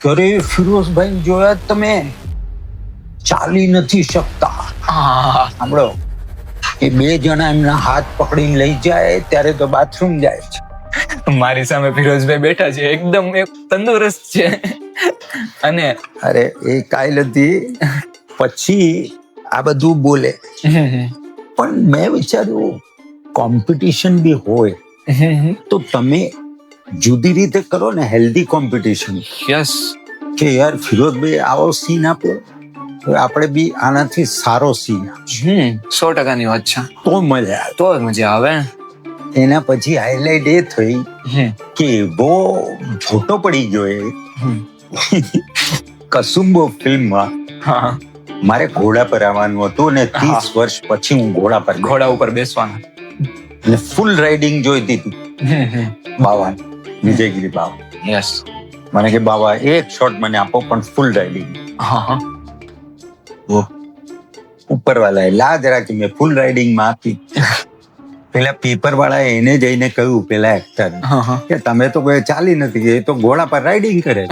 ઘરે ફિરોઝભાઈ જોયા તમે ચાલી નથી શકતા. સાંભળો, એ બે જણા એમના હાથ પકડીને લઈ જાય ત્યારે તો બાથરૂમ જાય છે. મારી સામે ફિરોઝભાઈ બેઠા છે, એકદમ તંદુરસ્ત છે. અને અરે એ કાયલ હતી, પછી આ બધું બોલે. પણ મેં વિચાર્યું કોમ્પિટિશન બી હોય તો તમે જુદી રીતે કરો ને, હેલ્ધી કોમ્પિટિશન. યસ, કે યાર ફિરોઝભાઈ આવો સીન આપ્યો, હવે આપણે બી આનાથી સારો સીન આપીશું 100%ની વાત છે. તો મજા આવે. તો જ મજા આવે. એના પછી હાઈલાઇટ એ થઈ કે બહુ ફોટો પડી ગયો એ કસુંબો ફિલ્મમાં. હા, મારે ઘોડા પર આવવાનું હતું ને 30 વર્ષ પછી હું ઘોડા પર ગયો. ઘોડા ઉપર બેસવાના. અને ફૂલ રાઇડિંગ જોઈતી હતી બાવા, વિજયગીરી બાવા. યસ. મને કે બાવા એક શોટ મને આપો પણ ફૂલ રાઇડિંગ. હા, ઉપર વાળાએ લાજ રાખી, મેં ફૂલ રાઇડિંગમાં આપી. પેલા પેપર વાળાએ એને જઈને કહ્યું પેલા એક્ટર કે તમે તો કોઈ ચાલી નથી, એ તો ઘોડા પર રાઇડિંગ કરે.